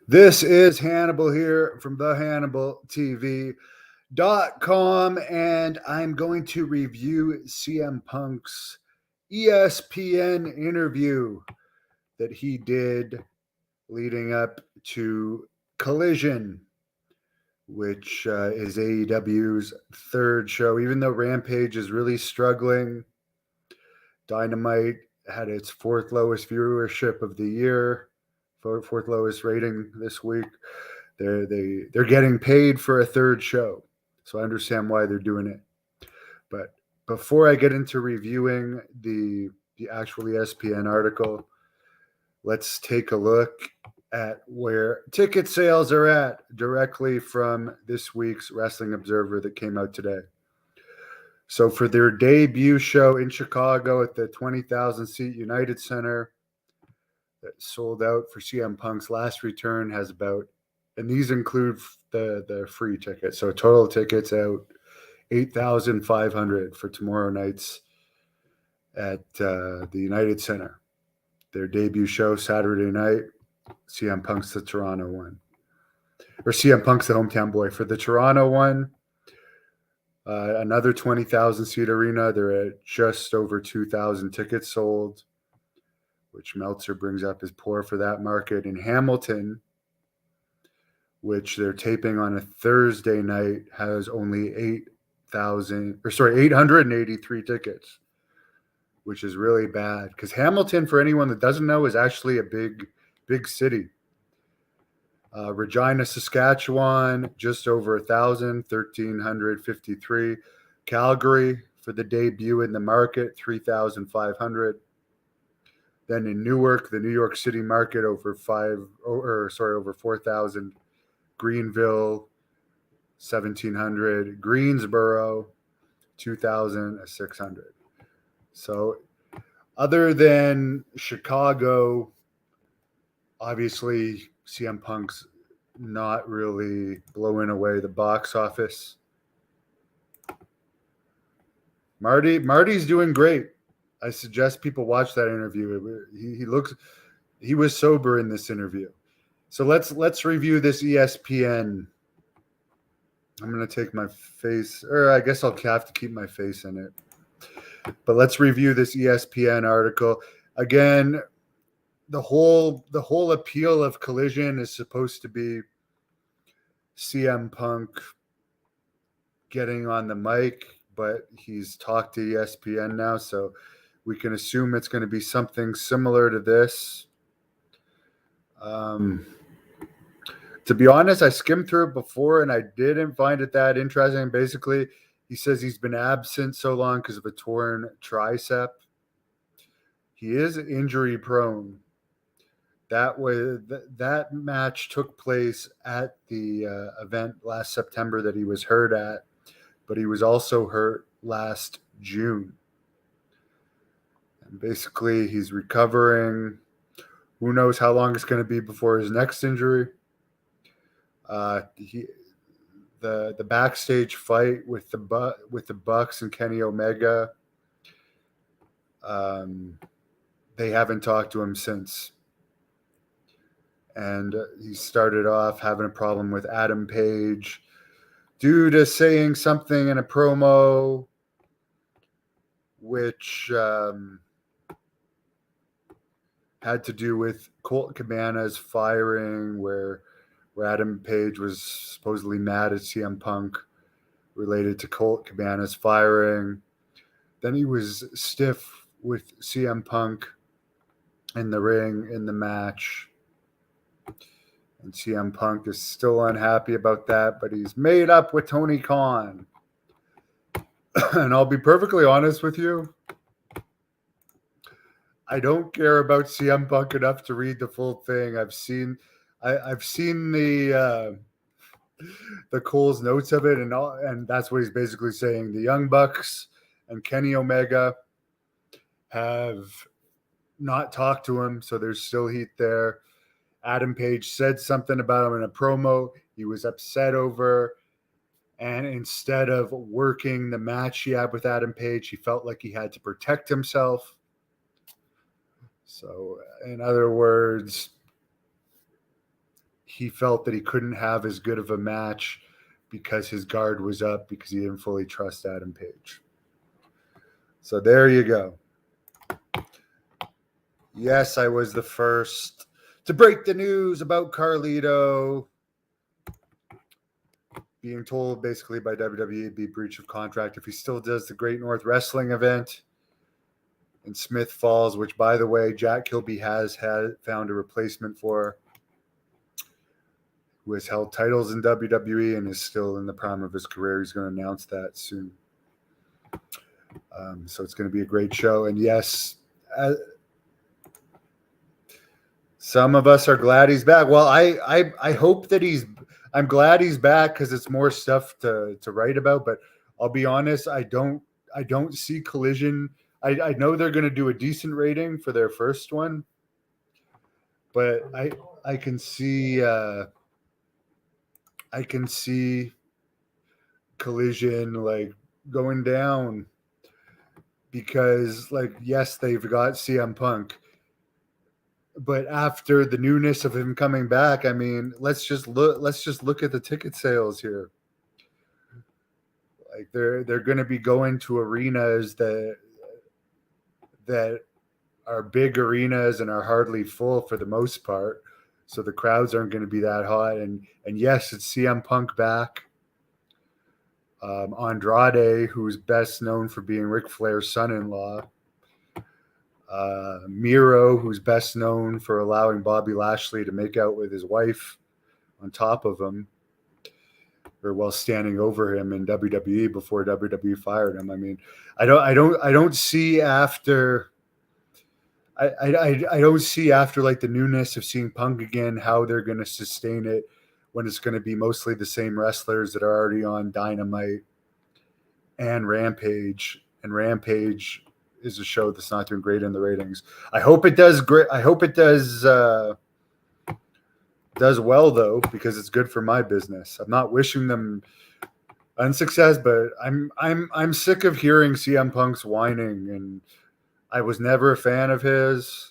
This is Hannibal here from the Hannibal TV.com, and I'm going to review CM Punk's ESPN interview that he did leading up to Collision, which is AEW's third show. Even though Rampage is really struggling, Dynamite had its fourth lowest viewership of the year, fourth lowest rating this week. They're getting paid for a third show, so I understand why they're doing it. But before I get into reviewing the actual ESPN article, let's take a look at where ticket sales are at directly from this week's Wrestling Observer that came out today. So for their debut show in Chicago at the 20,000 seat United Center, that sold out for CM Punk's last return, has about, and these include the free tickets. So total tickets out 8,500 for tomorrow night's at the United Center. Their debut show Saturday night, CM Punk's the Toronto one, or CM Punk's the hometown boy for the Toronto one. Another 20,000 seat arena. They're at just over 2,000 tickets sold, which Meltzer brings up as poor for that market. In Hamilton, which they're taping on a Thursday night, has only 883 tickets, which is really bad. Because Hamilton, for anyone that doesn't know, is actually a big city. Regina, Saskatchewan, just over 1,000, 1,353. Calgary, for the debut in the market, 3,500. Then in Newark, the New York City market, over 4,000. Greenville, 1,700. Greensboro, 2,600. So other than Chicago, obviously CM Punk's not really blowing away the box office. Marty's doing great. I suggest people watch that interview. He was sober in this interview. So let's review this ESPN. I'm gonna take my face, or I guess I'll have to keep my face in it. But let's review this ESPN article. Again, the whole appeal of Collision is supposed to be CM Punk getting on the mic, but he's talked to ESPN now, so we can assume it's going to be something similar to this. To be honest, I skimmed through it before and I didn't find it that interesting. Basically, he says he's been absent so long because of a torn tricep. He is injury prone. That match took place at the event last September that he was hurt at, but he was also hurt last June. And basically, he's recovering. Who knows how long it's going to be before his next injury? The backstage fight with the Bucks and Kenny Omega. They haven't talked to him since. And he started off having a problem with Adam Page due to saying something in a promo which had to do with Colt Cabana's firing, where Adam Page was supposedly mad at CM Punk related to Colt Cabana's firing. Then he was stiff with CM Punk in the ring in the match. And CM Punk is still unhappy about that, but he's made up with Tony Khan. And I'll be perfectly honest with you, I don't care about CM Punk enough to read the full thing. I've seen the Cole's notes of it, and that's what he's basically saying. The Young Bucks and Kenny Omega have not talked to him, so there's still heat there. Adam Page said something about him in a promo he was upset over, and instead of working the match he had with Adam Page, he felt like he had to protect himself. So, in other words, he felt that he couldn't have as good of a match because his guard was up because he didn't fully trust Adam Page. So there you go. Yes, I was the first to break the news about Carlito being told basically by WWE it'd be breach of contract if he still does the Great North Wrestling event in Smith Falls, which, by the way, Jack Kilby has found a replacement for, who has held titles in WWE and is still in the prime of his career. He's going to announce that soon. So it's going to be a great show. And yes, some of us are glad he's back. Well, I hope that I'm glad he's back because it's more stuff to write about. But I'll be honest, I don't see Collision. I know they're going to do a decent rating for their first one, but I can see Collision like going down because, like, yes, they've got CM Punk, but after the newness of him coming back, I mean, let's just look at the ticket sales here. Like they're going to be going to arenas that are big arenas and are hardly full for the most part. So the crowds aren't going to be that hot. And yes, it's CM Punk back. Andrade, who's best known for being Ric Flair's son-in-law. Miro, who's best known for allowing Bobby Lashley to make out with his wife on top of him, or while standing over him in WWE before WWE fired him. I mean, I don't see after. I don't see after like the newness of seeing Punk again how they're going to sustain it when it's going to be mostly the same wrestlers that are already on Dynamite and Rampage. And Rampage is a show that's not doing great in the ratings. I hope it does great. I hope it does well though, because it's good for my business. I'm not wishing them unsuccess, but I'm sick of hearing CM Punk's whining, and I was never a fan of his.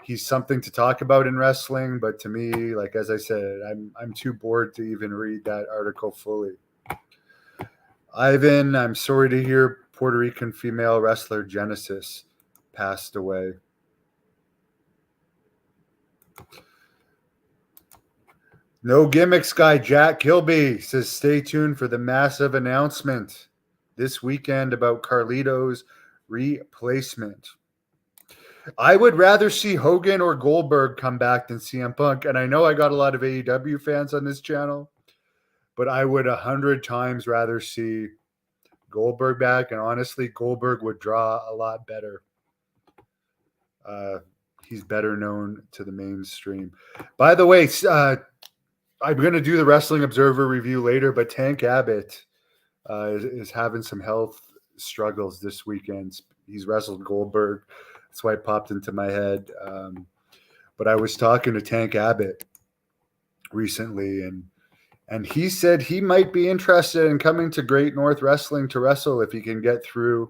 He's something to talk about in wrestling, but to me, like as I said, I'm too bored to even read that article fully. Ivan, I'm sorry to hear Puerto Rican female wrestler Genesis passed away. No gimmicks guy Jack Kilby says stay tuned for the massive announcement this weekend about Carlito's replacement. I would rather see Hogan or Goldberg come back than CM Punk. And I know I got a lot of AEW fans on this channel, but I would 100 times rather see Goldberg back. And honestly, Goldberg would draw a lot better. He's better known to the mainstream. By the way, I'm going to do the Wrestling Observer review later, but Tank Abbott is having some health struggles this weekend. He's wrestled Goldberg. That's why it popped into my head. But I was talking to Tank Abbott recently, and he said he might be interested in coming to Great North Wrestling to wrestle if he can get through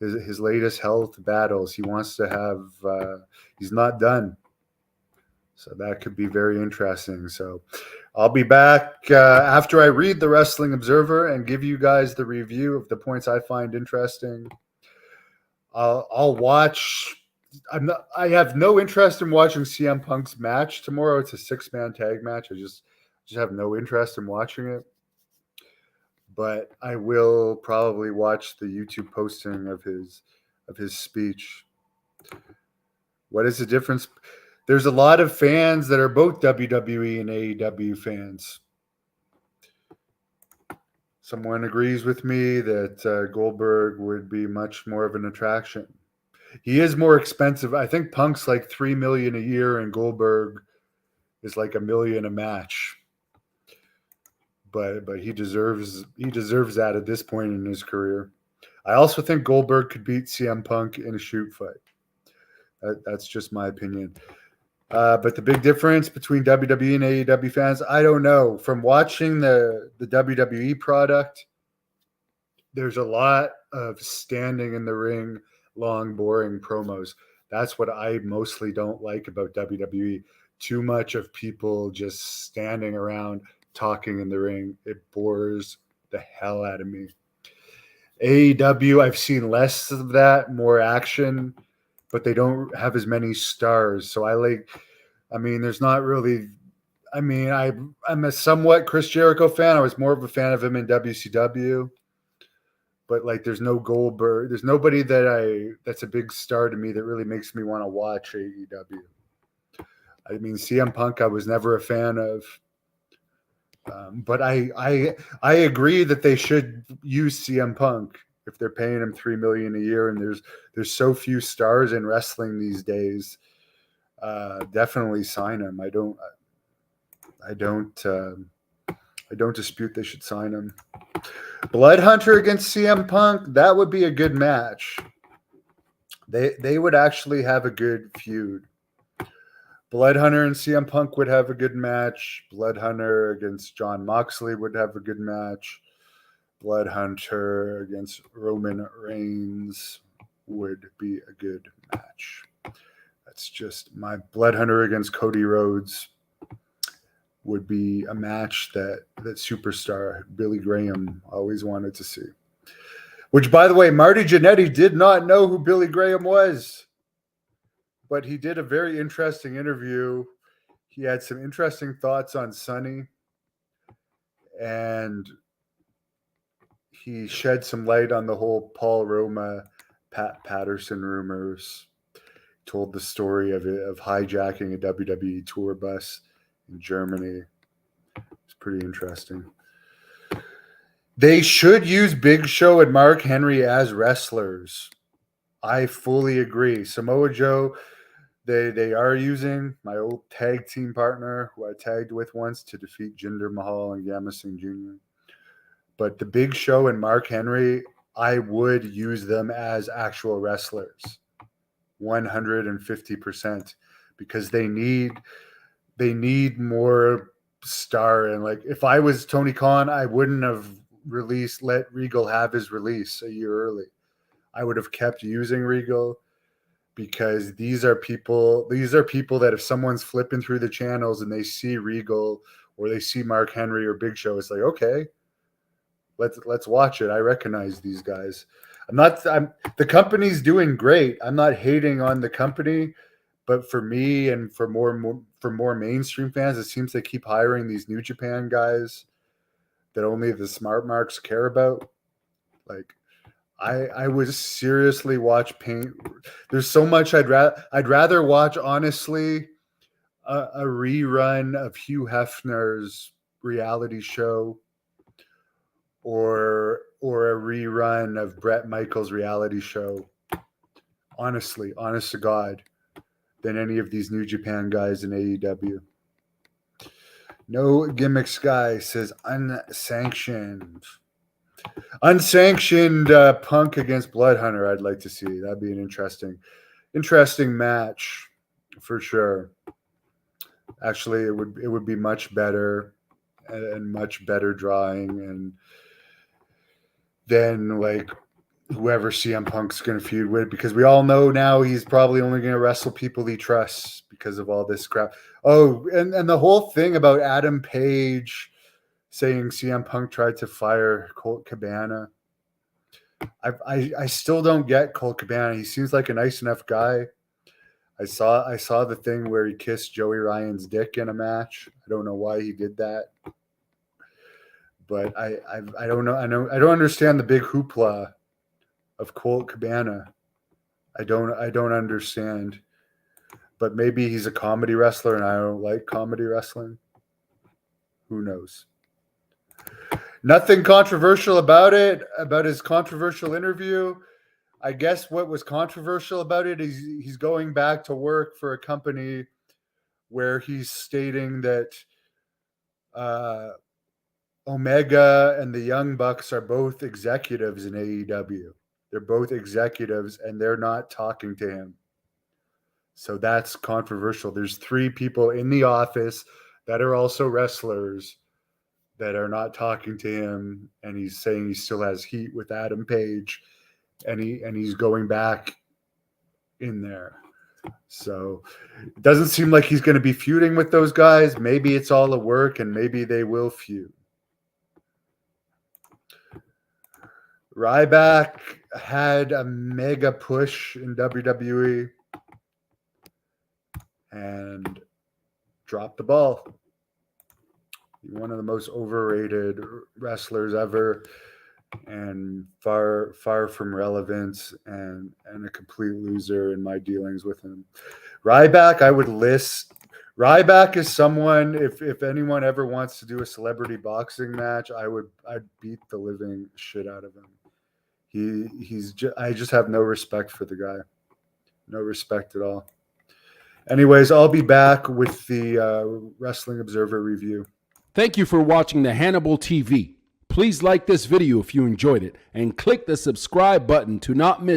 his latest health battles. He wants to have he's not done. So that could be very interesting. So I'll be back after I read the Wrestling Observer and give you guys the review of the points I find interesting. I'll watch. I have no interest in watching CM Punk's match tomorrow. It's a 6-man tag match. I just have no interest in watching it. But I will probably watch the YouTube posting of his speech. What is the difference? There's a lot of fans that are both WWE and AEW fans. Someone agrees with me that Goldberg would be much more of an attraction. He is more expensive. I think Punk's like $3 million a year, and Goldberg is like $1 million a match. But he deserves that at this point in his career. I also think Goldberg could beat CM Punk in a shoot fight. That's just my opinion. But the big difference between WWE and AEW fans, I don't know. From watching the WWE product, there's a lot of standing in the ring, long, boring promos. That's what I mostly don't like about WWE. Too much of people just standing around talking in the ring. It bores the hell out of me. AEW, I've seen less of that, more action, but they don't have as many stars. So there's not really. I'm a somewhat Chris Jericho fan. I was more of a fan of him in WCW, but like, there's no Goldberg. There's nobody that's a big star to me that really makes me want to watch AEW. I mean, CM Punk, I was never a fan of, but I agree that they should use CM Punk if they're paying him $3 million a year, and there's so few stars in wrestling these days. Definitely sign him. I don't dispute they should sign him. Blood Hunter against CM Punk, that would be a good match. They would actually have a good feud. Blood Hunter and CM Punk would have a good match. Blood Hunter against Jon Moxley would have a good match. Blood Hunter against Roman Reigns would be a good match. That's just my Blood Hunter against Cody Rhodes would be a match that superstar Billy Graham always wanted to see. Which, by the way, Marty Jannetty did not know who Billy Graham was, but he did a very interesting interview. He had some interesting thoughts on Sonny, and he shed some light on the whole Paul Roma, Pat Patterson rumors. Told the story of hijacking a WWE tour bus in Germany. It's pretty interesting. They should use Big Show and Mark Henry as wrestlers. I fully agree. Samoa Joe, they are using my old tag team partner who I tagged with once to defeat Jinder Mahal and Yama Singh Jr. But the Big Show and Mark Henry, I would use them as actual wrestlers. 150%, because they need more star. And like, if I was Tony Khan, I wouldn't have let Regal have his release a year early. I would have kept using Regal, because these are people that if someone's flipping through the channels and they see Regal or they see Mark Henry or Big Show, it's like, okay, let's watch it. I recognize these guys. The company's doing great. I'm not hating on the company, but for me and for more mainstream fans, it seems they keep hiring these New Japan guys that only the smart marks care about. Like, I would seriously watch paint. There's so much I'd rather watch, honestly, a rerun of Hugh Hefner's reality show, or a rerun of Bret Michaels' reality show. Honestly, honest to God, than any of these New Japan guys in AEW. No Gimmicks guy says unsanctioned. Unsanctioned Punk against Blood Hunter, I'd like to see. That'd be an interesting match for sure. Actually, it would be much better and much better drawing, and then like whoever CM Punk's going to feud with, because we all know now he's probably only going to wrestle people he trusts because of all this crap. Oh, and the whole thing about Adam Page saying CM Punk tried to fire Colt Cabana. I still don't get Colt Cabana. He seems like a nice enough guy. I saw the thing where he kissed Joey Ryan's dick in a match. I don't know why he did that, but I don't know. I don't understand the big hoopla of Colt Cabana. I don't understand. But maybe he's a comedy wrestler and I don't like comedy wrestling. Who knows? Nothing controversial about it, about his controversial interview. I guess what was controversial about it is he's going back to work for a company where he's stating that Omega and the Young Bucks are both executives in AEW. They're both executives and they're not talking to him. So that's controversial. There's 3 people in the office that are also wrestlers that are not talking to him, and he's saying he still has heat with Adam Page, and he's going back in there. So it doesn't seem like he's going to be feuding with those guys. Maybe it's all a work, and maybe they will feud. Ryback had a mega push in WWE and dropped the ball. One of the most overrated wrestlers ever, and far from relevance, and a complete loser in my dealings with him. Ryback, I would list. Ryback is someone, if anyone ever wants to do a celebrity boxing match, I'd beat the living shit out of him. I just have no respect for the guy. No respect at all. Anyways, I'll be back with the Wrestling Observer review. Thank you for watching the Hannibal TV. Please like this video if you enjoyed it and click the subscribe button to not miss